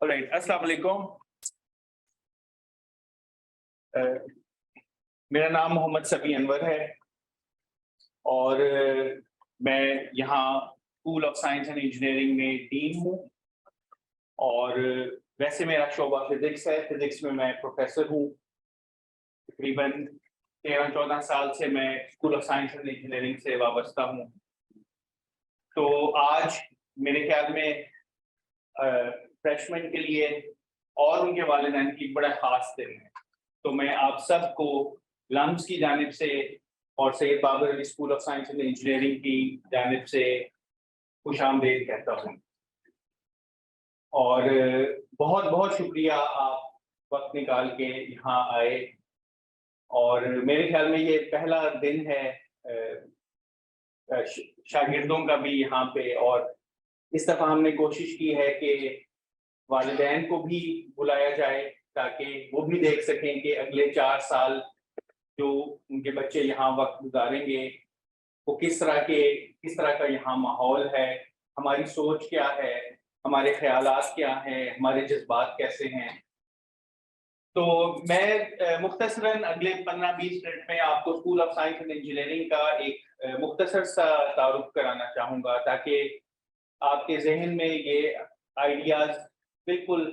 السلام علیکم. میرا نام محمد سبی انور ہے اور میں یہاں school of science and engineering میں ڈین ہوں اور ویسے میرا شعبہ فزکس ہے. فزکس میں پروفیسر ہوں. تقریباً 13-14 سال سے میں school of science and engineering سے وابستہ ہوں. تو آج میرے خیال میں فریشمین کے لیے اور ان کے والدین کی بڑا خاص دن ہے. تو میں آپ سب کو لمز کی جانب سے اور Syed Babar Ali school of science and engineering کی جانب سے خوش آمدید کہتا ہوں. اور بہت بہت شکریہ آپ وقت نکال کے یہاں آئے. اور میرے خیال میں یہ پہلا دن ہے شاگردوں کا بھی یہاں پہ, اور اس دفعہ ہم نے کوشش کی ہے کہ والدین کو بھی بلایا جائے تاکہ وہ بھی دیکھ سکیں کہ اگلے 4 سال جو ان کے بچے یہاں وقت گزاریں گے وہ کس طرح کا یہاں ماحول ہے, ہماری سوچ کیا ہے, ہمارے خیالات کیا ہیں, ہمارے جذبات کیسے ہیں. تو میں مختصراً اگلے 15-20 منٹ میں آپ کو school of science and engineering کا ایک مختصر سا تعارف کرانا چاہوں گا تاکہ آپ کے ذہن میں یہ آئیڈیاز بالکل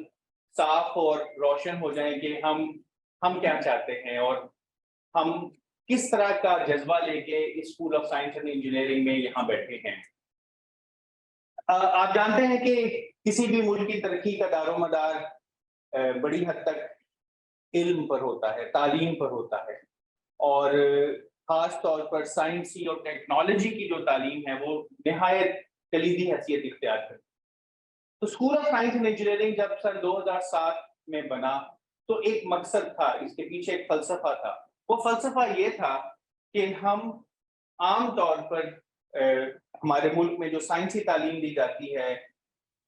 صاف اور روشن ہو جائیں کہ ہم کیا چاہتے ہیں اور ہم کس طرح کا جذبہ لے کے school of science and engineering میں یہاں بیٹھے ہیں. آپ جانتے ہیں کہ کسی بھی ملک کی ترقی کا دار و مدار بڑی حد تک علم پر ہوتا ہے, تعلیم پر ہوتا ہے, اور خاص طور پر سائنسی اور ٹیکنالوجی کی جو تعلیم ہے وہ نہایت کلیدی حیثیت اختیار کرتی ہے. تو school of science and engineering جب سن 2007 میں بنا تو ایک مقصد تھا, اس کے پیچھے ایک فلسفہ تھا. وہ فلسفہ یہ تھا کہ ہم عام طور پر ہمارے ملک میں جو سائنسی تعلیم دی جاتی ہے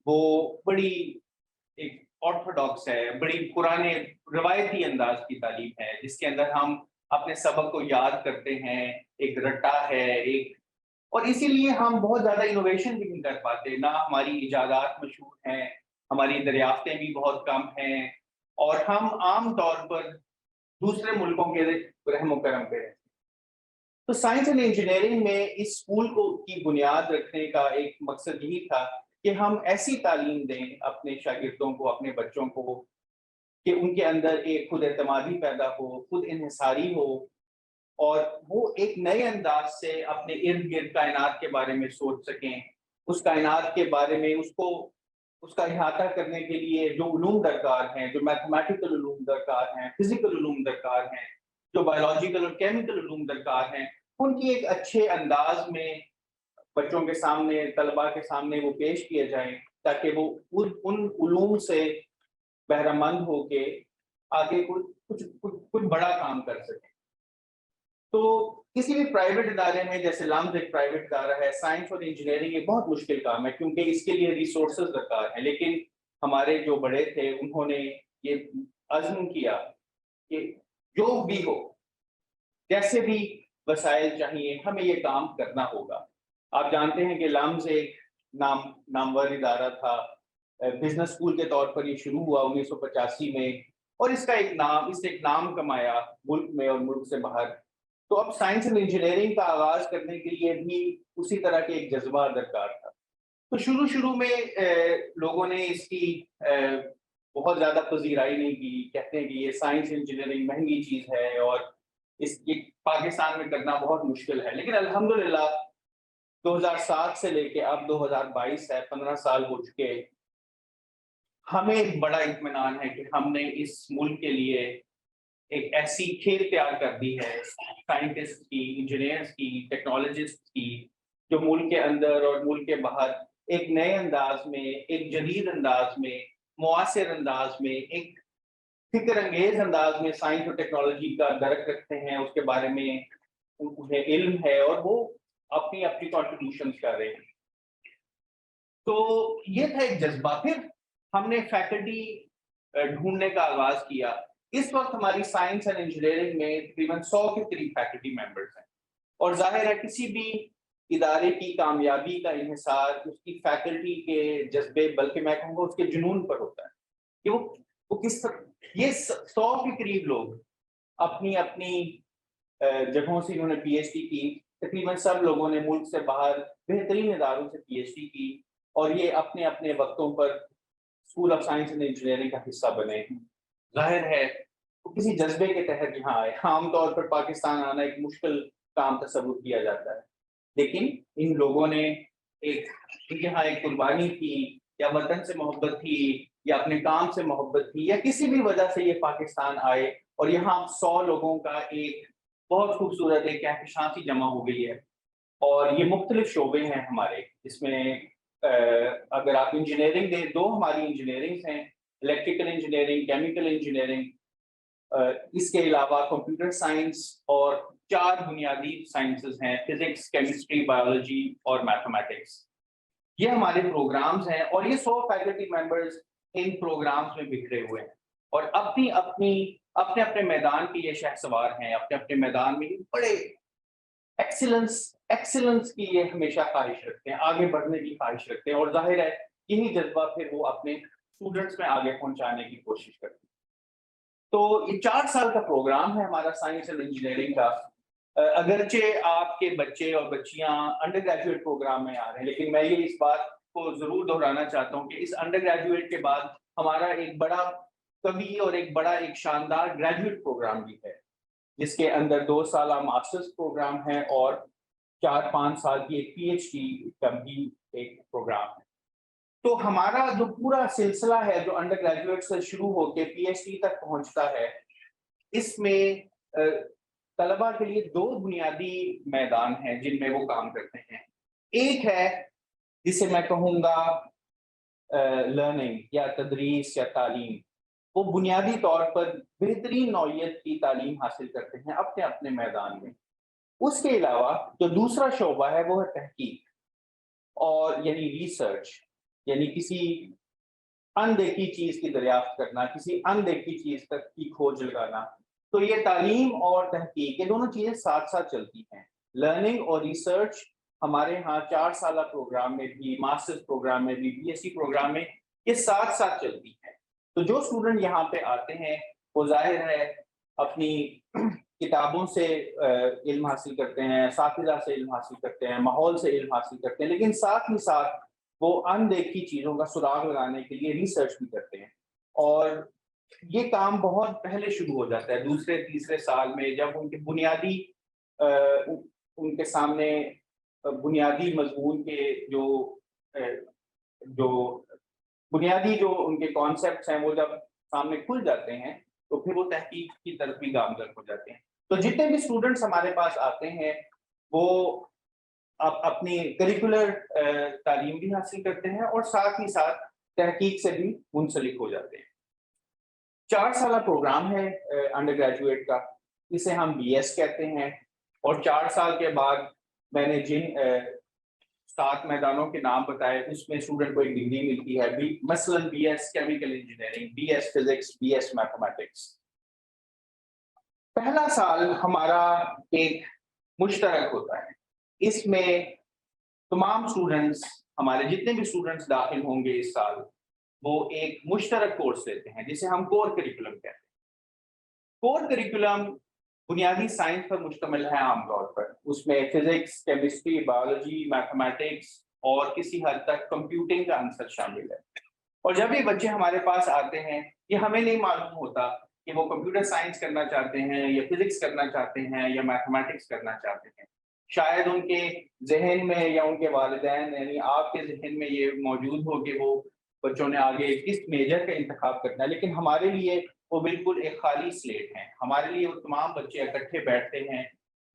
وہ بڑی ایک آرتھوڈاکس ہے, بڑی پرانے روایتی انداز کی تعلیم ہے جس کے اندر ہم اپنے سبق کو یاد کرتے ہیں, ایک رٹا ہے اور اسی لیے ہم بہت زیادہ انوویشن بھی نہیں کر پاتے. نہ ہماری ایجادات مشہور ہیں, ہماری دریافتیں بھی بہت کم ہیں, اور ہم عام طور پر دوسرے ملکوں کے رحم و کرم پہ رہتے ہیں. تو سائنس اینڈ انجینئرنگ میں اس اسکول کی بنیاد رکھنے کا ایک مقصد یہی تھا کہ ہم ایسی تعلیم دیں اپنے شاگردوں کو, اپنے بچوں کو, کہ ان کے اندر ایک خود اعتمادی پیدا ہو, خود انحصاری ہو, اور وہ ایک نئے انداز سے اپنے ارد گرد کائنات کے بارے میں سوچ سکیں. اس کائنات کے بارے میں اس کا احاطہ کرنے کے لیے جو علوم درکار ہیں, جو میتھمیٹیکل علوم درکار ہیں, فزیکل علوم درکار ہیں, جو بایولوجیکل اور کیمیکل علوم درکار ہیں, ان کی ایک اچھے انداز میں بچوں کے سامنے, طلباء کے سامنے وہ پیش کیے جائیں تاکہ وہ ان علوم سے بہرہ مند ہو کے آگے کچھ بڑا کام کر سکیں. تو کسی بھی پرائیویٹ ادارے میں, جیسے لمز ایک پرائیویٹ ادارہ ہے, سائنس اور انجینئرنگ ایک بہت مشکل کام ہے کیونکہ اس کے لیے ریسورسز درکار ہیں. لیکن ہمارے جو بڑے تھے انہوں نے یہ عزم کیا کہ جو بھی ہو, جیسے بھی وسائل چاہیے, ہمیں یہ کام کرنا ہوگا. آپ جانتے ہیں کہ لمز ایک نامور ادارہ تھا. بزنس اسکول کے طور پر یہ شروع ہوا 1985 میں, اور اس نے ایک نام کمایا ملک میں اور ملک سے باہر. تو اب سائنس اینڈ انجینئرنگ کا آغاز کرنے کے لیے بھی اسی طرح کے ایک جذبہ درکار تھا. تو شروع میں لوگوں نے اس کی بہت زیادہ پذیرائی نہیں کی. کہتے ہیں کہ یہ سائنس انجینئرنگ مہنگی چیز ہے اور یہ پاکستان میں کرنا بہت مشکل ہے. لیکن الحمدللہ 2007 سے لے کے اب 2022 ہے, 15 سال ہو چکے. ہمیں ایک بڑا اطمینان ہے کہ ہم نے اس ملک کے لیے ایک ایسی کھیل تیار کر دی ہے سائنٹسٹ کی, انجینئرز کی, ٹیکنالوجسٹ کی, جو ملک کے اندر اور ملک کے باہر ایک نئے انداز میں, ایک جدید انداز میں, معاصر انداز میں, ایک فکر انگیز انداز میں سائنس اور ٹیکنالوجی کا درک رکھتے ہیں, اس کے بارے میں انہیں علم ہے اور وہ اپنی کنٹریبیوشنز کر رہے ہیں. تو یہ تھا ایک جذبہ. پھر ہم نے فیکلٹی ڈھونڈنے کا آغاز کیا. اس وقت ہماری سائنس اینڈ انجینئرنگ میں تقریباً 100 کے قریب فیکلٹی ممبرس ہیں, اور ظاہر ہے کسی بھی ادارے کی کامیابی کا انحصار اس کی فیکلٹی کے جذبے, بلکہ میں کہوں گا اس کے جنون پر ہوتا ہے. کہ وہ کس طرح یہ 100 کے قریب لوگ اپنی اپنی جگہوں سے انہوں نے پی ایچ ڈی کی. تقریباً سب لوگوں نے ملک سے باہر بہترین اداروں سے پی ایچ ڈی کی اور یہ اپنے اپنے وقتوں پر school of science and engineering کا حصہ بنے. ظاہر ہے وہ کسی جذبے کے تحت یہاں آئے. عام طور پر پاکستان آنا ایک مشکل کام تصور کیا جاتا ہے, لیکن ان لوگوں نے یہاں ایک قربانی کی, یا وطن سے محبت تھی, یا اپنے کام سے محبت تھی, یا کسی بھی وجہ سے یہ پاکستان آئے اور یہاں 100 لوگوں کا ایک بہت خوبصورت ایک کہکشاں سی جمع ہو گئی ہے. اور یہ مختلف شعبے ہیں ہمارے, اس میں اگر آپ انجینئرنگ دیں, 2 ہماری انجینئرنگز ہیں, الیکٹریکل انجینئرنگ, کیمیکل انجینئرنگ, اس کے علاوہ کمپیوٹر سائنس, اور 4 بنیادی سائنسز ہیں, فزکس, کیمسٹری, بایولوجی اور میتھمیٹکس. یہ ہمارے پروگرامز ہیں اور یہ 100 فیکلٹی ممبرز ان پروگرامز میں بکھرے ہوئے ہیں اور اپنے اپنے میدان کے یہ شہ سوار ہیں. اپنے اپنے میدان میں بڑے ایکسیلنس کی یہ ہمیشہ خواہش رکھتے ہیں, آگے بڑھنے کی خواہش رکھتے ہیں, اور ظاہر ہے یہی جذبہ پھر وہ اپنے اسٹوڈنٹس میں آگے پہنچانے کی کوشش کرتے ہیں. تو یہ 4 سال کا پروگرام ہے ہمارا سائنس اینڈ انجینئرنگ کا. اگرچہ آپ کے بچے اور بچیاں انڈر گریجویٹ پروگرام میں آ رہے ہیں, لیکن میں یہ اس بات کو ضرور دہرانا چاہتا ہوں کہ اس انڈر گریجویٹ کے بعد ہمارا ایک بڑا قوی اور ایک بڑا ایک شاندار گریجویٹ پروگرام بھی ہے, جس کے اندر 2 سالہ ماسٹرز پروگرام ہے اور 4-5 سال کی ایک پی ایچ ڈی کا بھی ایک پروگرام ہے. تو ہمارا جو پورا سلسلہ ہے جو انڈر گریجویٹ سے شروع ہو کے پی ایچ ڈی تک پہنچتا ہے, اس میں طلبہ کے لیے 2 بنیادی میدان ہیں جن میں وہ کام کرتے ہیں. ایک ہے جسے میں کہوں گا لرننگ یا تدریس یا تعلیم. وہ بنیادی طور پر بہترین نوعیت کی تعلیم حاصل کرتے ہیں اپنے اپنے میدان میں. اس کے علاوہ جو دوسرا شعبہ ہے وہ ہے تحقیق, اور یعنی ریسرچ, یعنی کسی اندیکھی چیز کی دریافت کرنا, کسی اندیکھی چیز تک کی کھوج لگانا. تو یہ تعلیم اور تحقیق یہ دونوں چیزیں ساتھ ساتھ چلتی ہیں. لرننگ اور ریسرچ ہمارے ہاں 4 سالہ پروگرام میں بھی, ماسٹرز پروگرام میں بھی, بی ایس سی پروگرام میں یہ ساتھ ساتھ چلتی ہیں. تو جو اسٹوڈنٹ یہاں پہ آتے ہیں وہ ظاہر ہے اپنی کتابوں سے علم حاصل کرتے ہیں, اساتذہ سے علم حاصل کرتے ہیں, ماحول سے علم حاصل کرتے ہیں, لیکن ساتھ ہی ساتھ وہ اندیکھی چیزوں کا سراغ لگانے کے لیے ریسرچ بھی کرتے ہیں. اور یہ کام بہت پہلے شروع ہو جاتا ہے, 2-3 سال میں, جب ان کے بنیادی ان کے سامنے بنیادی مضمون کے جو بنیادی جو ان کے کانسیپٹس ہیں وہ جب سامنے کھل جاتے ہیں تو پھر وہ تحقیق کی طرف بھی گامزن ہو جاتے ہیں. تو جتنے بھی اسٹوڈنٹس ہمارے پاس آتے ہیں وہ اپنی کریکولر تعلیم بھی حاصل کرتے ہیں اور ساتھ ہی ساتھ تحقیق سے بھی منسلک ہو جاتے ہیں. 4 سالہ پروگرام ہے انڈر گریجویٹ کا, اسے ہم بی ایس کہتے ہیں. اور 4 سال کے بعد میں نے جن 7 میدانوں کے نام بتائے اس میں اسٹوڈنٹ کو ایک ڈگری ملتی ہے, مثلاً B S chemical engineering, B S physics, B S mathematics. پہلا سال ہمارا ایک مشترک ہوتا ہے, اس میں تمام اسٹوڈنٹس, ہمارے جتنے بھی اسٹوڈنٹس داخل ہوں گے اس سال, وہ ایک مشترک کورس لیتے ہیں جسے ہم کور کریکولم کہتے ہیں. کور کریکولم بنیادی سائنس پر مشتمل ہے عام طور پر. اس میں فزکس, کیمسٹری, بایولوجی, میتھمیٹکس اور کسی حد تک کمپیوٹنگ کا عنصر شامل ہے. اور جب یہ بچے ہمارے پاس آتے ہیں, یہ ہمیں نہیں معلوم ہوتا کہ وہ کمپیوٹر سائنس کرنا چاہتے ہیں یا فزکس کرنا چاہتے ہیں یا میتھمیٹکس کرنا چاہتے ہیں. شاید ان کے ذہن میں یا ان کے والدین یعنی آپ کے ذہن میں یہ موجود ہو کہ وہ بچوں نے آگے کس میجر کا انتخاب کرنا ہے, لیکن ہمارے لیے وہ بالکل ایک خالی سلیٹ ہیں. ہمارے لیے وہ تمام بچے اکٹھے بیٹھتے ہیں,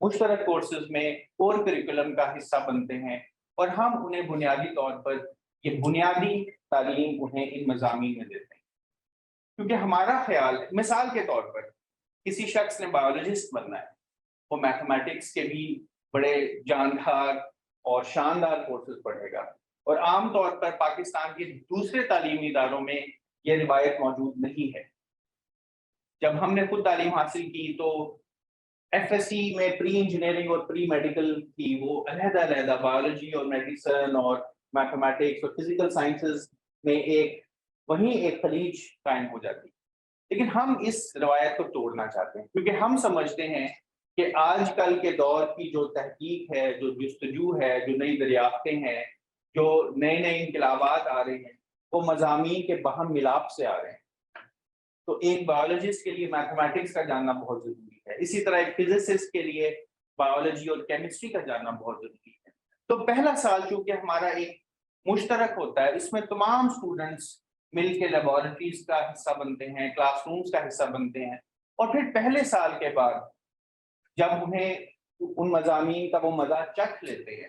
مشترک کورسز میں کور کریکولم کا حصہ بنتے ہیں, اور ہم انہیں بنیادی طور پر یہ بنیادی تعلیم انہیں ان مضامین میں دیتے ہیں. کیونکہ ہمارا خیال, مثال کے طور پر کسی شخص نے بایولوجسٹ بننا ہے, وہ میتھمیٹکس کے بھی بڑے جاندار اور شاندار کورسز پڑھے گا, اور عام طور پر پاکستان کے دوسرے تعلیمی اداروں میں یہ روایت موجود نہیں ہے. جب ہم نے خود تعلیم حاصل کی تو ایف ایس سی میں پری انجینئرنگ اور پری میڈیکل تھی, وہ علیحدہ علیحدہ بایولوجی اور میڈیسن اور میتھمیٹکس اور فزیکل سائنسز میں ایک وہیں ایک خلیج قائم ہو جاتی ہے۔ لیکن ہم اس روایت کو توڑنا چاہتے ہیں، کیونکہ ہم سمجھتے ہیں کہ آج کل کے دور کی جو تحقیق ہے، جو جستجو ہے، جو نئی دریافتیں ہیں، جو نئے نئے انقلابات آ رہے ہیں، وہ مضامین کے بہم ملاپ سے آ رہے ہیں۔ تو ایک بایولوجسٹ کے لیے میتھمیٹکس کا جاننا بہت ضروری ہے، اسی طرح ایک فزسسٹ کے لیے بایولوجی اور کیمسٹری کا جاننا بہت ضروری ہے۔ تو پہلا سال چونکہ ہمارا ایک مشترک ہوتا ہے، اس میں تمام اسٹوڈنٹس مل کے لیبارٹریز کا حصہ بنتے ہیں، کلاس رومز کا حصہ بنتے ہیں، اور پھر پہلے سال کے بعد جب انہیں ان مضامین کا وہ مزہ چکھ لیتے ہیں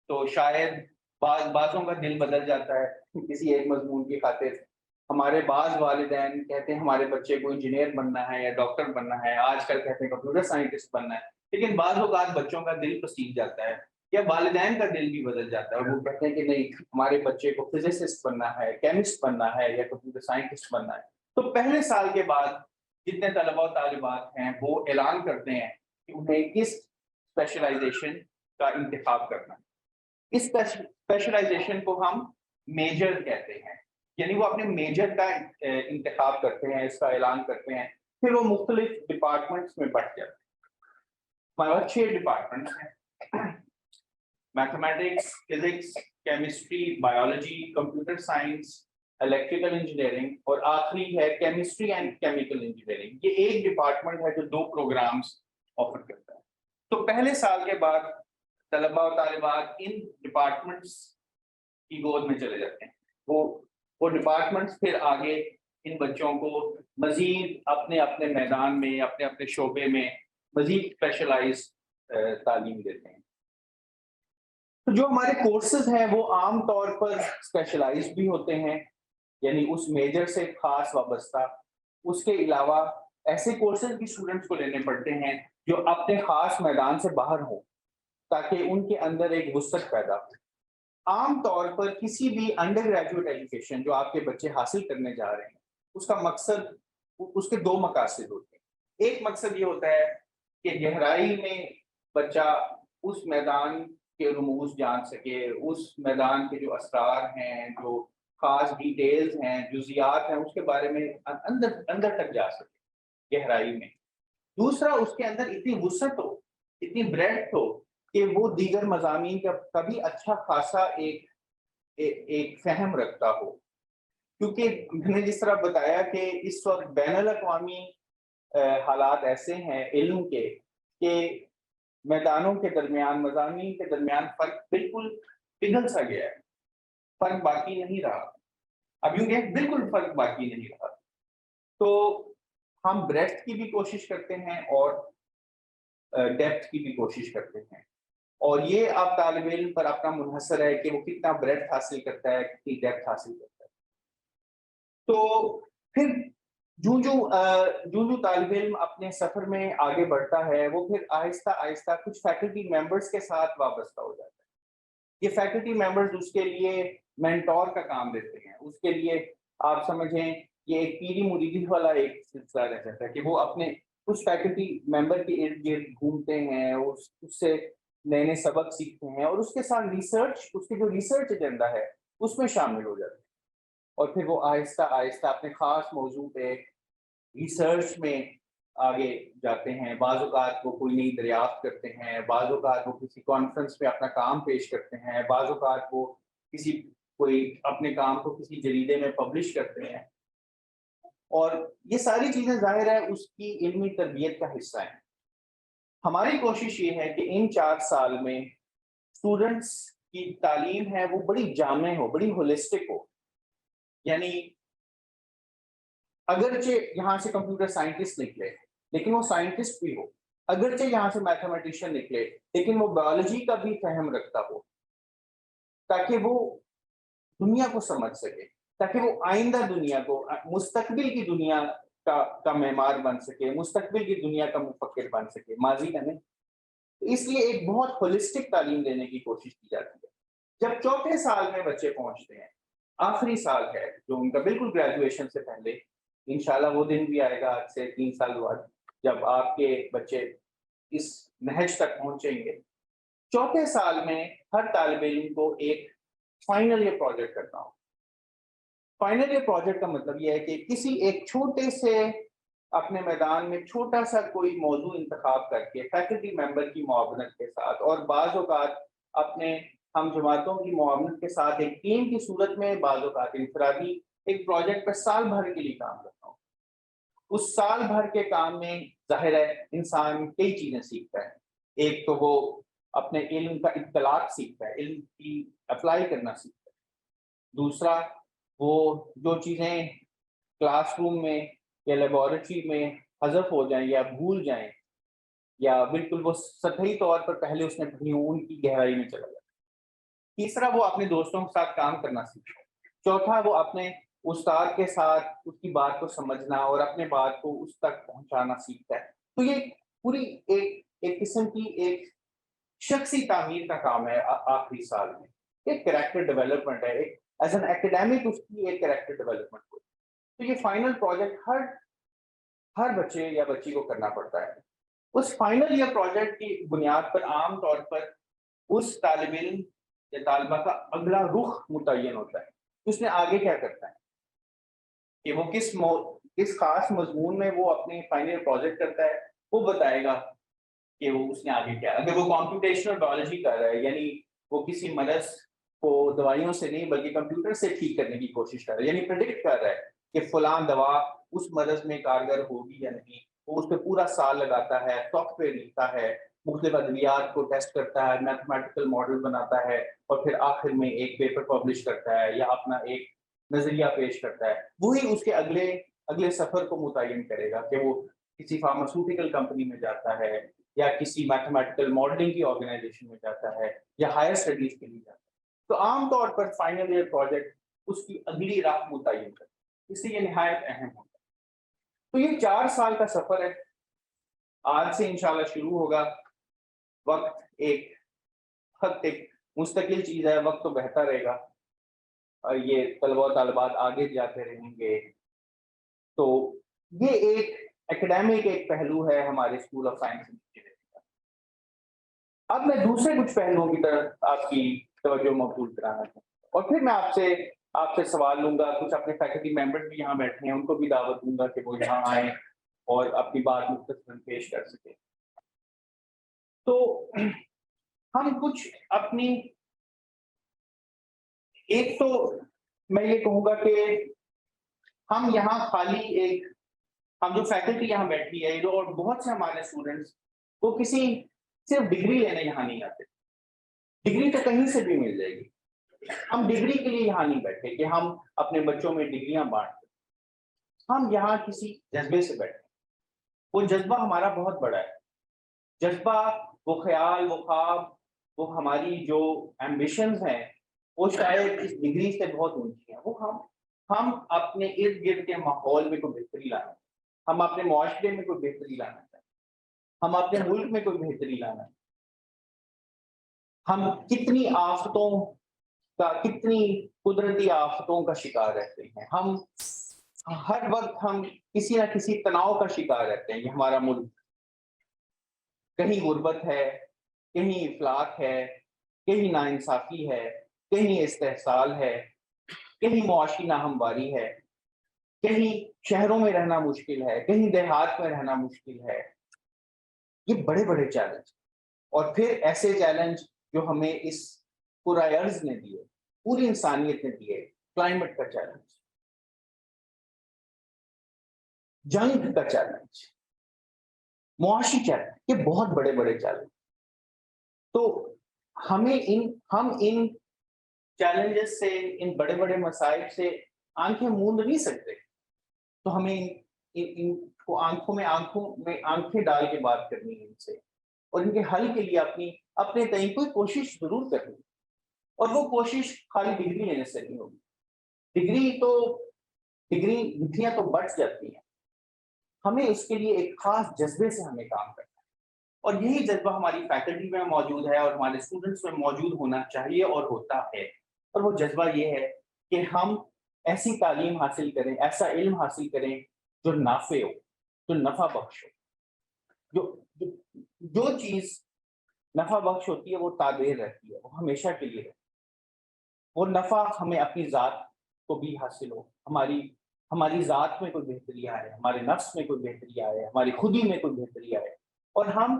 تو شاید بعضوں کا دل بدل جاتا ہے کسی ایک مضمون کی خاطر۔ ہمارے بعض والدین کہتے ہیں ہمارے بچے کو انجینئر بننا ہے یا ڈاکٹر بننا ہے، آج کل کہتے ہیں کمپیوٹر سائنٹسٹ بننا ہے، لیکن بعض اوقات بچوں کا دل پسیج جاتا ہے یا والدین کا دل بھی بدل جاتا ہے، اور وہ کہتے ہیں کہ نہیں، ہمارے بچے کو فزسسٹ بننا ہے، کیمسٹ بننا ہے یا کمپیوٹر سائنٹسٹ بننا ہے۔ تو پہلے سال کے بعد جتنے طلبہ و طالبات ہیں وہ اعلان کرتے ہیں کہ انہیں کس اسپیشلائزیشن کا انتخاب کرنا ہے۔ اس اسپیشلائزیشن کو ہم میجر کہتے ہیں، یعنی وہ اپنے میجر کا انتخاب کرتے ہیں، اس کا اعلان کرتے ہیں، پھر وہ مختلف ڈپارٹمنٹس میں بٹ جاتے ہیں۔ ہمارے پاس 6 ڈپارٹمنٹس ہیں: mathematics, physics, chemistry, biology, computer science, electrical engineering, اور آخری ہے کیمسٹری اینڈ کیمیکل انجینئرنگ۔ یہ ایک ڈپارٹمنٹ ہے جو 2 پروگرامس آفر کرتا ہے۔ تو پہلے سال کے بعد طلبہ و طالبات ان ڈپارٹمنٹس کی گود میں چلے جاتے ہیں، وہ ڈپارٹمنٹس پھر آگے ان بچوں کو مزید اپنے اپنے میدان میں، اپنے اپنے شعبے میں مزید اسپیشلائز تعلیم دیتے ہیں۔ تو جو ہمارے کورسز ہیں وہ عام طور پر اسپیشلائز بھی ہوتے ہیں، یعنی اس میجر سے خاص وابستہ۔ اس کے علاوہ ایسے کورسز بھی اسٹوڈنٹس کو لینے پڑتے ہیں جو اپنے خاص میدان سے باہر ہوں، تاکہ ان کے اندر ایک وسعت پیدا ہو۔ عام طور پر کسی بھی انڈر گریجویٹ ایجوکیشن جو آپ کے بچے حاصل کرنے جا رہے ہیں، اس کا مقصد، اس کے 2 مقاصد ہوتے ہیں۔ ایک مقصد یہ ہوتا ہے کہ گہرائی میں بچہ اس میدان کے رموز جان سکے، اس میدان کے جو اسرار ہیں، جو خاص ڈیٹیلز ہیں، جزیات ہیں، اس کے بارے میں اندر تک جا سکے گہرائی میں۔ دوسرا، اس کے اندر اتنی وسعت ہو، اتنی بریڈتھ ہو کہ وہ دیگر مضامین کا بھی اچھا خاصا ایک فہم رکھتا ہو۔ کیونکہ میں نے جس طرح بتایا کہ اس وقت بین الاقوامی حالات ایسے ہیں علم کے کہ میدانوں کے درمیان، مضامین کے درمیان فرق بالکل پگھل سا گیا ہے، فرق باقی نہیں رہا۔ اب یوں کہ بالکل فرق باقی نہیں رہا۔ تو ہم بریڈتھ کی بھی کوشش کرتے ہیں اور ڈیپتھ کی بھی کوشش کرتے ہیں، اور یہ آپ طالب علم پر اپنا منحصر ہے کہ وہ کتنا بریڈتھ حاصل کرتا ہے، کتنی ڈیپتھ حاصل کرتا ہے۔ تو پھر جو طالب علم اپنے سفر میں آگے بڑھتا ہے، وہ پھر آہستہ آہستہ کچھ فیکلٹی ممبرس کے ساتھ وابستہ ہو جاتا ہے۔ یہ فیکلٹی ممبرز اس کے لیے مینٹور کا کام دیتے ہیں، اس کے لیے آپ سمجھیں یہ ایک پیری مریدی والا ایک سلسلہ رہ جاتا ہے کہ وہ اپنے اس فیکلٹی ممبر کے ارد گرد گھومتے ہیں، اس سے نئے نئے سبق سیکھتے ہیں، اور اس کے ساتھ ریسرچ، اس کے جو ریسرچ ایجنڈا ہے اس میں شامل ہو جاتے ہیں، اور پھر وہ آہستہ آہستہ اپنے خاص موضوع پہ ریسرچ میں آگے جاتے ہیں۔ بعض اوقات وہ کوئی نئی دریافت کرتے ہیں، بعض اوقات وہ کسی کانفرنس میں اپنا کام پیش کرتے ہیں، بعض اوقات وہ کوئی اپنے کام کو کسی جریدے میں پبلش کرتے ہیں، اور یہ ساری چیزیں ظاہر ہے اس کی علمی تربیت کا حصہ ہیں۔ ہماری کوشش یہ ہے کہ ان 4 سال میں اسٹوڈنٹس کی تعلیم ہے وہ بڑی جامع ہو، بڑی ہولسٹک ہو، یعنی اگرچہ یہاں سے کمپیوٹر سائنٹسٹ نکلے لیکن وہ سائنٹسٹ بھی ہو، اگرچہ یہاں سے میتھمیٹیشین نکلے لیکن وہ بایولوجی کا بھی فہم رکھتا ہو، تاکہ وہ دنیا کو سمجھ سکے، تاکہ وہ آئندہ دنیا کو، مستقبل کی دنیا کا معمار بن سکے، مستقبل کی دنیا کا مفکر بن سکے، ماضی کا نہیں۔ اس لیے ایک بہت ہولسٹک تعلیم دینے کی کوشش کی جاتی ہے۔ جب 4تھے سال میں بچے پہنچتے ہیں، آخری سال ہے جو ان کا بالکل گریجویشن سے پہلے، انشاءاللہ وہ دن بھی آئے گا آج سے 3 سال بعد جب آپ کے بچے اس نہج تک پہنچیں گے۔ 4تھے سال میں ہر طالب علم کو ایک فائنل یہ پروجیکٹ کرنا ہو، فائنل ایئر پروجیکٹ کا مطلب یہ ہے کہ کسی ایک چھوٹے سے اپنے میدان میں چھوٹا سا کوئی موضوع انتخاب کر کے فیکلٹی ممبر کی معاونت کے ساتھ اور بعض اوقات اپنے ہم جماعتوں کی معاونت کے ساتھ ایک ٹیم کی صورت میں بعض اوقات انفرادی ایک پروجیکٹ پر سال بھر کے لیے کام کرتا ہوں. اس سال بھر کے کام میں ظاہر ہے انسان کئی چیزیں سیکھتا ہے. ایک تو وہ اپنے علم کا اطلاق سیکھتا ہے, علم کی اپلائی کرنا سیکھتا ہے. دوسرا وہ جو چیزیں کلاس روم میں یا لیبارٹری میں حذف ہو جائیں یا بھول جائیں یا بالکل وہ سطحی طور پر پہلے اس نے پڑھی ہوں ان کی گہرائی میں چلا جائے. تیسرا وہ اپنے دوستوں کے ساتھ کام کرنا سیکھتا ہے. چوتھا وہ اپنے استاد کے ساتھ اس کی بات کو سمجھنا اور اپنے بات کو اس تک پہنچانا سیکھتا ہے. تو یہ پوری ایک قسم کی ایک شخصی تعمیر کا کام ہے آخری سال میں. ایک کریکٹر ڈیولپمنٹ ہے, ایک ایز این ایکیڈیمک اس کی ایک کریکٹر ڈیولپمنٹ ہو. تو یہ فائنل پروجیکٹ ہر بچے یا بچی کو کرنا پڑتا ہے. اس فائنل ایئر پروجیکٹ کی بنیاد پر عام طور پر اس طالب علم یا طالبہ کا اگلا رخ متعین ہوتا ہے. اس نے آگے کیا کرتا ہے کہ وہ کس خاص مضمون میں وہ اپنے فائنل پروجیکٹ کرتا ہے, وہ بتائے گا کہ وہ اس نے آگے کیا. اگر وہ کمپیوٹیشنل بایولوجی کر رہا ہے یعنی وہ کسی مرض کو دوائیوں سے نہیں بلکہ کمپیوٹر سے ٹھیک کرنے کی کوشش کر رہا ہے, یعنی پریڈکٹ کر رہا ہے کہ فلاں دوا اس مرض میں کارگر ہوگی یا نہیں, وہ اس پہ پورا سال لگاتا ہے, سافٹ ویئر لکھتا ہے, مختلف ادویات کو ٹیسٹ کرتا ہے, میتھمیٹیکل ماڈل بناتا ہے اور پھر آخر میں ایک پیپر پبلش کرتا ہے یا اپنا ایک نظریہ پیش کرتا ہے. وہی اس کے اگلے سفر کو متعین کرے گا کہ وہ کسی فارماسیوٹیکل کمپنی میں جاتا ہے یا کسی میتھمیٹیکل ماڈلنگ کی آرگنائزیشن میں جاتا ہے یا ہائر اسٹڈیز کے لیے جاتا ہے. تو عام طور پر فائنل ایئر پروجیکٹ اس کی اگلی راہ متعین کرتا ہے, اس لیے یہ نہایت اہم ہوتا ہے. تو یہ 4 سال کا سفر ہے, آج سے انشاءاللہ شروع ہوگا. وقت ایک مستقل چیز ہے, وقت تو بہتا رہے گا اور یہ طلبہ و طالبات آگے جاتے رہیں گے. تو یہ ایک ایکیڈیمک ایک پہلو ہے ہمارے اسکول آف سائنس انجینئرنگ کا. اب میں دوسرے کچھ پہلوؤں کی طرف آپ کی توجہ مبذول کرانا چاہتا ہوں اور پھر میں آپ سے سوال لوں گا. کچھ اپنے فیکلٹی ممبر بھی یہاں بیٹھے ہیں, ان کو بھی دعوت دوں گا کہ وہ یہاں آئیں اور اپنی بات مختصراً پیش کر سکیں. تو ہم کچھ اپنی ایک تو میں یہ کہوں گا کہ ہم یہاں خالی ہم جو فیکلٹی یہاں بیٹھی ہے اور بہت سے ہمارے اسٹوڈنٹس وہ کسی صرف ڈگری لینے یہاں نہیں آتے. ڈگری تو کہیں سے بھی مل جائے گی. ہم ڈگری کے لیے یہاں نہیں بیٹھے کہ ہم اپنے بچوں میں ڈگریاں بانٹتے. ہم یہاں کسی جذبے سے بیٹھے. وہ جذبہ ہمارا بہت بڑا ہے. جذبہ, وہ خیال, وہ خواب, وہ ہماری جو ایمبیشنز ہیں وہ شاید اس ڈگری سے بہت اونچی ہیں. وہ ہم اپنے ارد گرد کے ماحول میں کوئی بہتری لانا, ہم اپنے معاشرے میں کوئی بہتری لانا چاہتے, ہم اپنے ملک میں کوئی بہتری لانا, ہم کتنی قدرتی آفتوں کا شکار رہتے ہیں. ہم ہر وقت ہم کسی نہ کسی تناؤ کا شکار رہتے ہیں. یہ ہمارا ملک کہیں غربت ہے, کہیں افلاک ہے, کہیں ناانصافی ہے, کہیں استحصال ہے, کہیں معاشی ناہمواری ہے, کہیں شہروں میں رہنا مشکل ہے, کہیں دیہات میں رہنا مشکل ہے. یہ بڑے بڑے چیلنج, اور پھر ایسے چیلنج جو ہمیں اس پورا ارض نے دیے, پوری انسانیت نے دیے. کلائمیٹ کا چیلنج, جنگ کا چیلنج, معاشی چیلنج, یہ بہت بڑے بڑے چیلنج. تو ہم ان چیلنجز سے, ان بڑے بڑے مسائل سے آنکھیں موند نہیں سکتے. تو ہمیں ان کو آنکھوں میں آنکھیں ڈال کے بات کرنی ہے ان سے, اور ان کے حل کے لیے اپنے تئیں کوئی کوشش ضرور کرنی. اور وہ کوشش خالی ڈگری لینے سے نہیں ہوگی. ڈگریاں تو بٹ جاتی ہیں. ہمیں اس کے لیے ایک خاص جذبے سے ہمیں کام کرنا ہے, اور یہی جذبہ ہماری فیکلٹی میں موجود ہے اور ہمارے اسٹوڈنٹس میں موجود ہونا چاہیے اور ہوتا ہے. اور وہ جذبہ یہ ہے کہ ہم ایسی تعلیم حاصل کریں, ایسا علم حاصل کریں جو نافع ہو, جو نفع بخش ہو. جو چیز نفع بخش ہوتی ہے وہ تابع رہتی ہے, وہ ہمیشہ کے لیے رہتی ہے. وہ نفع ہمیں اپنی ذات کو بھی حاصل ہو, ہماری ذات میں کوئی بہتری آئے, ہمارے نفس میں کوئی بہتری آئے, ہماری خودی میں کوئی بہتری آئے, اور ہم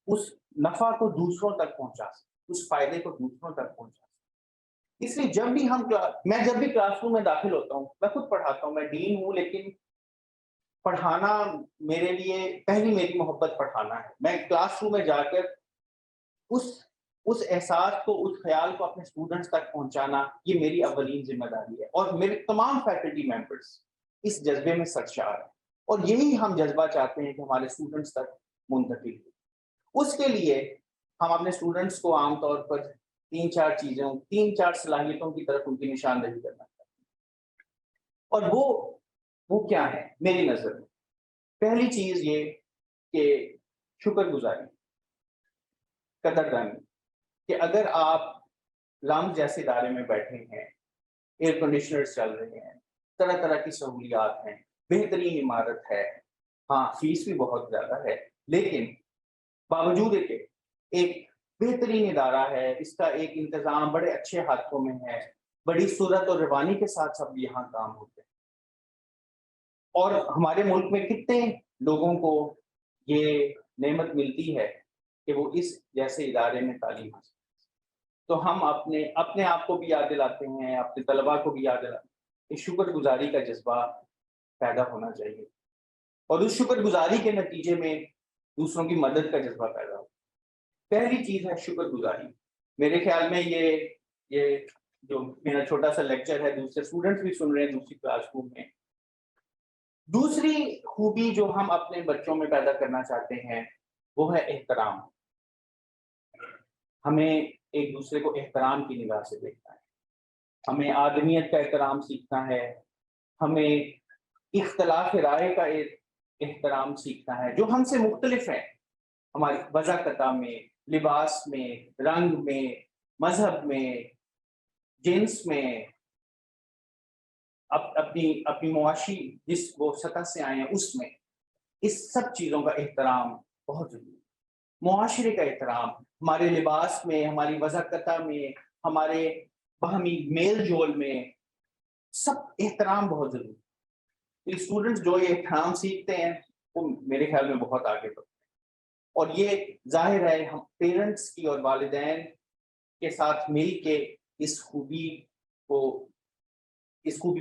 اس نفع کو دوسروں تک پہنچا سکیں, اس فائدے کو دوسروں تک پہنچا سکیں. اس لیے جب بھی میں جب بھی کلاس روم میں داخل ہوتا ہوں, میں خود پڑھاتا ہوں, میں ڈین ہوں, لیکن پڑھانا میرے لیے پہلی میری محبت پڑھانا ہے. میں کلاس روم میں جا کر اس احساس کو, اس خیال کو اپنے اسٹوڈنٹس تک پہنچانا, یہ میری اولین ذمہ داری ہے, اور میرے تمام فیکلٹی ممبرس اس جذبے میں سرشار ہیں, اور یہی ہم جذبہ چاہتے ہیں کہ ہمارے اسٹوڈنٹس تک منتقل ہو. اس کے لیے ہم اپنے اسٹوڈنٹس کو عام طور پر 3-4 صلاحیتوں کی طرف ان کی نشاندہی کرنا چاہتے ہیں, اور وہ کیا ہے میری نظر میں. پہلی چیز یہ کہ شکر گزاری, قدردانی, کہ اگر آپ لام جیسے ادارے میں بیٹھے ہیں, ایئر کنڈیشنرز چل رہے ہیں, طرح طرح کی سہولیات ہیں, بہترین عمارت ہے, ہاں فیس بھی بہت زیادہ ہے, لیکن باوجود کہ ایک بہترین ادارہ ہے, اس کا ایک انتظام بڑے اچھے ہاتھوں میں ہے, بڑی صورت اور روانی کے ساتھ سب یہاں کام ہوتے ہیں. اور ہمارے ملک میں کتنے لوگوں کو یہ نعمت ملتی ہے کہ وہ اس جیسے ادارے میں تعلیم حاصل. تو ہم اپنے آپ کو بھی یاد دلاتے ہیں, اپنے طلباء کو بھی یاد دلاتے ہیں کہ شکر گزاری کا جذبہ پیدا ہونا چاہیے, اور اس شکر گزاری کے نتیجے میں دوسروں کی مدد کا جذبہ پیدا ہو. پہلی چیز ہے شکر گزاری. میرے خیال میں یہ جو میرا چھوٹا سا لیکچر ہے, دوسرے اسٹوڈنٹس بھی سن رہے ہیں دوسری کلاس روم میں. دوسری خوبی جو ہم اپنے بچوں میں پیدا کرنا چاہتے ہیں وہ ہے احترام. ہمیں ایک دوسرے کو احترام کی نگاہ سے دیکھنا ہے, ہمیں آدمیت کا احترام سیکھنا ہے, ہمیں اختلاف رائے کا احترام سیکھنا ہے, جو ہم سے مختلف ہیں, ہماری وضاقتہ میں, لباس میں, رنگ میں, مذہب میں, جنس میں, اپنی معاشی جس وہ سطح سے آئے ہیں اس میں, اس سب چیزوں کا احترام بہت ضروری ہے. معاشرے کا احترام, ہمارے لباس میں, ہماری وضاقتہ میں, ہمارے باہمی میل جول میں, سب احترام بہت ضروری ہے. اسٹوڈنٹس جو یہ احترام سیکھتے ہیں وہ میرے خیال میں بہت آگے بڑھتے ہیں, اور یہ ظاہر ہے ہم پیرنٹس کی اور والدین کے ساتھ مل کے اس خوبی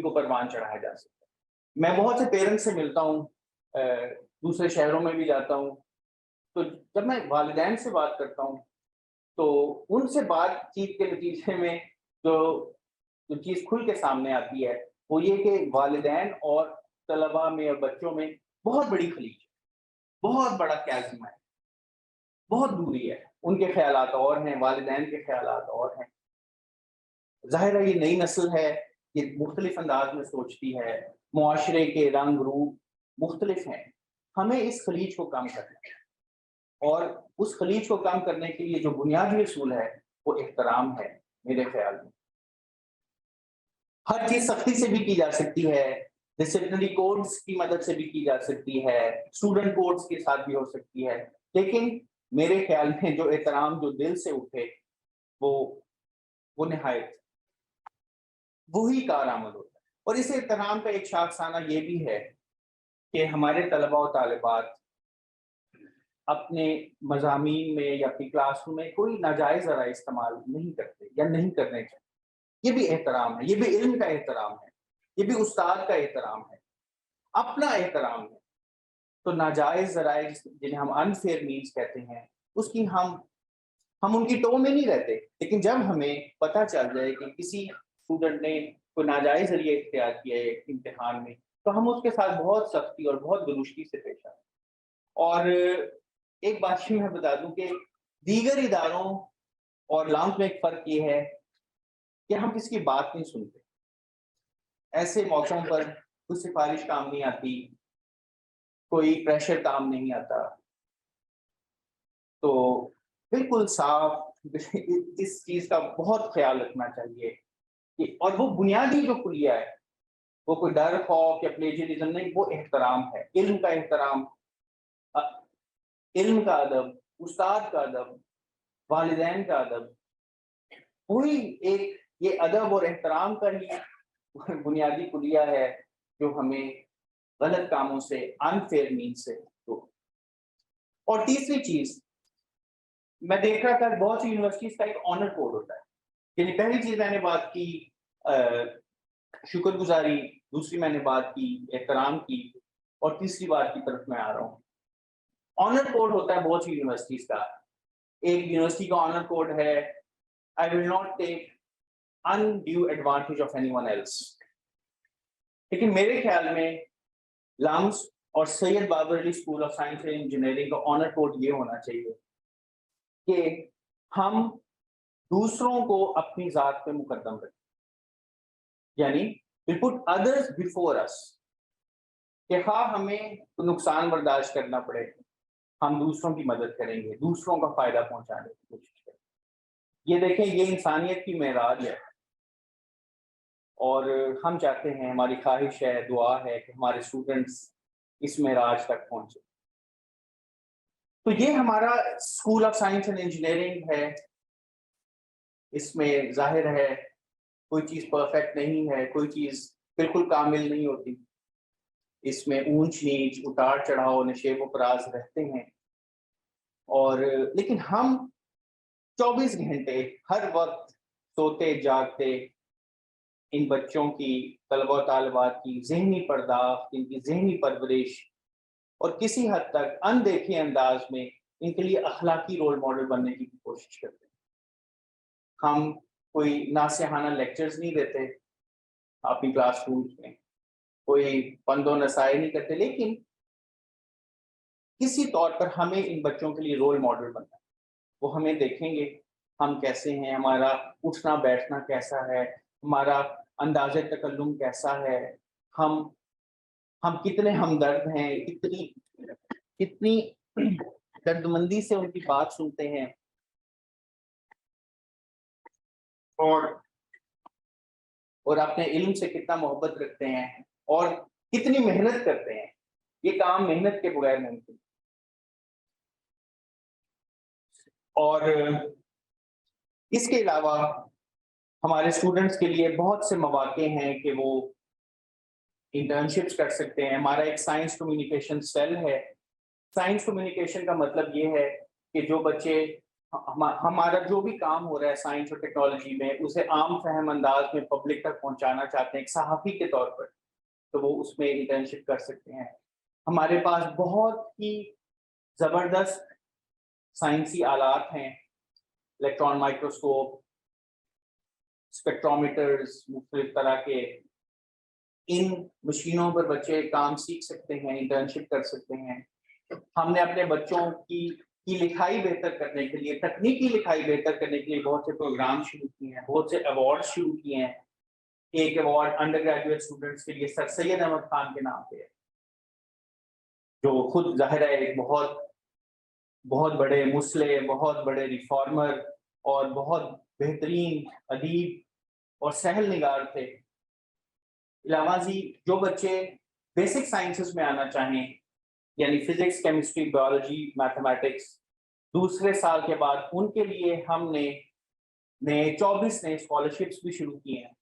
کو پروان چڑھایا جا سکتا ہے. میں بہت سے پیرنٹس سے ملتا ہوں, دوسرے شہروں میں بھی جاتا ہوں, تو جب میں والدین سے بات کرتا ہوں تو ان سے بات چیت کے نتیجے میں جو چیز کھل کے سامنے آتی ہے وہ یہ کہ والدین اور طلباء میں اور بچوں میں بہت بڑی خلیج ہے, بہت بڑا چasm ہے, بہت دوری ہے. ان کے خیالات اور ہیں, والدین کے خیالات اور ہیں. ظاہر ہے یہ نئی نسل ہے, یہ مختلف انداز میں سوچتی ہے, معاشرے کے رنگ روپ مختلف ہیں. ہمیں اس خلیج کو کم کرنا ہے, اور اس خلیج کو کم کرنے کے لیے جو بنیادی اصول ہے وہ احترام ہے. میرے خیال میں ہر چیز سختی سے بھی کی جا سکتی ہے, ڈسپلنری کوڈز کی مدد سے بھی کی جا سکتی ہے, اسٹوڈنٹ کوڈز کے ساتھ بھی ہو سکتی ہے, لیکن میرے خیال میں جو احترام جو دل سے اٹھے وہ نہایت وہی کارآمد ہوتا ہے. اور اس احترام کا ایک شاخسانہ یہ بھی ہے کہ ہمارے طلباء و طالبات اپنے مضامین میں یا اپنی کلاس روم میں کوئی ناجائز ذرائع استعمال نہیں کرتے یا نہیں کرنے چاہتے. یہ بھی احترام ہے, یہ بھی علم کا احترام ہے, یہ بھی استاد کا احترام ہے, اپنا احترام ہے. تو ناجائز ذرائع جنہیں ہم انفیئر مینس کہتے ہیں اس کی ہم ان کی ٹو میں نہیں رہتے, لیکن جب ہمیں پتہ چل جائے کہ کسی اسٹوڈنٹ نے کوئی ناجائز ذریعہ اختیار کیا ہے امتحان میں, تو ہم اس کے ساتھ بہت سختی اور بہت درستی سے پیش آئیں. اور ایک بات میں بتا دوں کہ دیگر اداروں اور لامس میں ایک فرق یہ ہے کہ ہم کسی کی بات نہیں سنتے. ایسے موقعوں پر کوئی سفارش کام نہیں آتی, کوئی پریشر کام نہیں آتا. تو بالکل صاف اس چیز کا بہت خیال رکھنا چاہیے اور وہ بنیادی جو کلیہ ہے وہ کوئی ڈر خوف یا پلیجرزم نہیں, وہ احترام ہے, علم کا احترام, علم کا ادب, استاد کا ادب, والدین کا ادب. وہی ایک یہ ادب اور احترام کا ہی بنیادی کلیہ ہے جو ہمیں غلط کاموں سے انفیئر مینس سے دو. اور تیسری چیز میں دیکھ رہا تھا بہت سی یونیورسٹیز کا ایک آنر کوڈ ہوتا ہے. یعنی پہلی چیز میں نے بات کی شکر گزاری، دوسری میں نے بات کی احترام کی، اور تیسری بات کی طرف میں آ رہا ہوں. آنر کوڈ ہوتا ہے بہت سی یونیورسٹیز کا. ایک یونیورسٹی کا آنر کوڈ ہے I will not take undue advantage of anyone else. لیکن میرے خیال میں لامس اور Syed Babar Ali school of science and engineering کا آنر کوڈ یہ ہونا چاہیے کہ ہم دوسروں کو اپنی ذات پہ مقدم رکھیں. یعنی we put others before us. کہ خواہ ہمیں نقصان برداشت کرنا پڑے، ہم دوسروں کی مدد کریں گے، دوسروں کا فائدہ پہنچانے کی کوشش کریں گے. یہ دیکھیں یہ انسانیت کی معراج ہے، اور ہم چاہتے ہیں، ہماری خواہش ہے، دعا ہے کہ ہمارے اسٹوڈنٹس اس معراج تک پہنچے. تو یہ ہمارا school of science and engineering ہے. اس میں ظاہر ہے کوئی چیز پرفیکٹ نہیں ہے، کوئی چیز بالکل کامل نہیں ہوتی. اس میں اونچ نیچ، اتار چڑھاؤ، نشیب و فراز رہتے ہیں. اور لیکن ہم 24 گھنٹے ہر وقت سوتے جاگتے ان بچوں کی، طلبہ و طالبات کی ذہنی پرداخت، ان کی ذہنی پرورش، اور کسی حد تک اندیکھے انداز میں ان کے لیے اخلاقی رول ماڈل بننے کی کوشش کرتے ہیں. ہم کوئی ناصحانہ لیکچرز نہیں دیتے اپنی کلاس رومز میں، کوئی پند و نصائح نہیں کرتے، لیکن کسی طور پر ہمیں ان بچوں کے لیے رول ماڈل بننا ہے. وہ ہمیں دیکھیں گے ہم کیسے ہیں، ہمارا اٹھنا بیٹھنا کیسا ہے، ہمارا انداز تکلم کیسا ہے، ہم کتنے ہمدرد ہیں، کتنی دردمندی سے ان کی بات سنتے ہیں، اور اپنے علم سے کتنا محبت رکھتے ہیں، اور کتنی محنت کرتے ہیں. یہ کام محنت کے بغیر ممکن. اور اس کے علاوہ ہمارے اسٹوڈنٹس کے لیے بہت سے مواقع ہیں کہ وہ انٹرنشپس کر سکتے ہیں. ہمارا ایک سائنس کمیونیکیشن سیل ہے. سائنس کمیونیکیشن کا مطلب یہ ہے کہ جو بچے ہمارا جو بھی کام ہو رہا ہے سائنس اور ٹیکنالوجی میں، اسے عام فہم انداز میں پبلک تک پہنچانا چاہتے ہیں ایک صحافی کے طور پر، تو وہ اس میں انٹرنشپ کر سکتے ہیں. ہمارے پاس بہت ہی زبردست سائنسی آلات ہیں، الیکٹران مائکروسکوپ، اسپیکٹرومیٹرز، مختلف طرح کے. ان مشینوں پر بچے کام سیکھ سکتے ہیں، انٹرنشپ کر سکتے ہیں. ہم نے اپنے بچوں کی لکھائی بہتر کرنے کے لیے، تکنیکی لکھائی بہتر کرنے کے لیے بہت سے پروگرام شروع کیے ہیں، بہت سے ایوارڈ شروع کیے ہیں. ایک ایوارڈ انڈر گریجویٹ اسٹوڈنٹس کے لیے سر سید احمد خان کے نام پہ ہے، جو خود ظاہر ہے ایک بہت بڑے مسلح، بہت بڑے ریفارمر اور بہت بہترین ادیب اور سہل نگار تھے. علاوہ جو بچے بیسک سائنسز میں آنا چاہیں، یعنی فزکس، کیمسٹری، بایولوجی، میتھمیٹکس، دوسرے سال کے بعد ان کے لیے ہم نے 24 نئے اسکالرشپس بھی شروع کیے ہیں،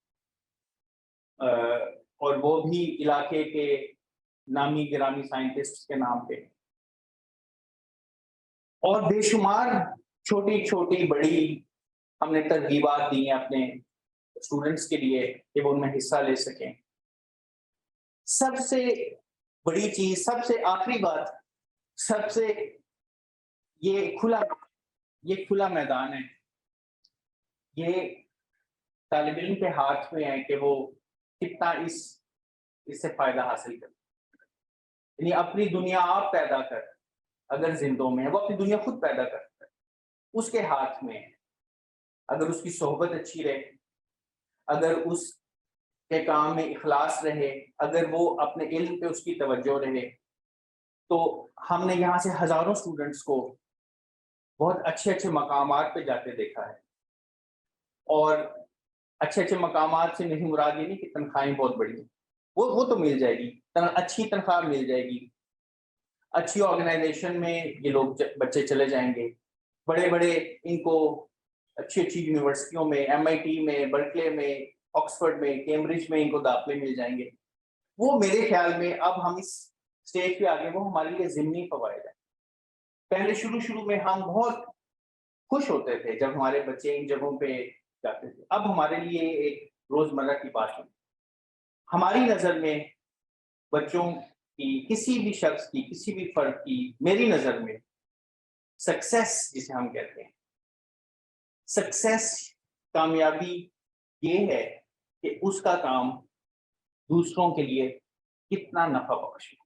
اور وہ بھی علاقے کے نامی گرامی سائنٹسٹ کے نام پہ. اور بے شمار چھوٹی چھوٹی بڑی ہم نے ترغیبات دی ہیں اپنے اسٹوڈنٹس کے لیے کہ وہ ان میں حصہ لے سکیں. سب سے بڑی چیز، سب سے آخری بات، سب سے یہ کھلا میدان ہے. یہ طالب علم کے ہاتھ میں ہے کہ وہ کتنا اس سے فائدہ حاصل کرے. یعنی اپنی دنیا آپ پیدا کر، اگر زندوں میں ہے وہ اپنی دنیا خود پیدا کرتا ہے، اس کے ہاتھ میں ہے. اگر اس کی صحبت اچھی رہے، اگر اس کے کام میں اخلاص رہے، اگر وہ اپنے علم پہ اس کی توجہ رہے، تو ہم نے یہاں سے ہزاروں اسٹوڈنٹس کو بہت اچھے مقامات پہ جاتے دیکھا ہے. اور اچھے مقامات سے نہیں مراد یہ نہیں کہ تنخواہیں بہت بڑی ہیں، وہ تو مل جائے گی، اچھی تنخواہ مل جائے گی، اچھی آرگنائزیشن میں یہ لوگ بچے چلے جائیں گے، بڑے ان کو اچھی یونیورسٹیوں میں، MIT میں، برکلے میں، آکسفورڈ میں کیمبرج میں ان کو داخلے مل جائیں گے. وہ میرے خیال میں اب ہم اس اسٹیج پہ آگے وہ ہمارے لیے ضمنی فوائد ہیں. پہلے شروع میں ہم بہت خوش ہوتے تھے جب ہمارے بچے ان جگہوں پہ جاتے تھے. اب ہمارے لیے ایک روزمرہ کی بات ہے. ہماری نظر میں بچوں کی کسی بھی شخص کی کسی بھی فرد کی میری نظر میں سکسیس جسے ہم کہتے ہیں سکسیس کامیابی یہ ہے کہ اس کا کام دوسروں کے لیے کتنا نفع بخش ہے.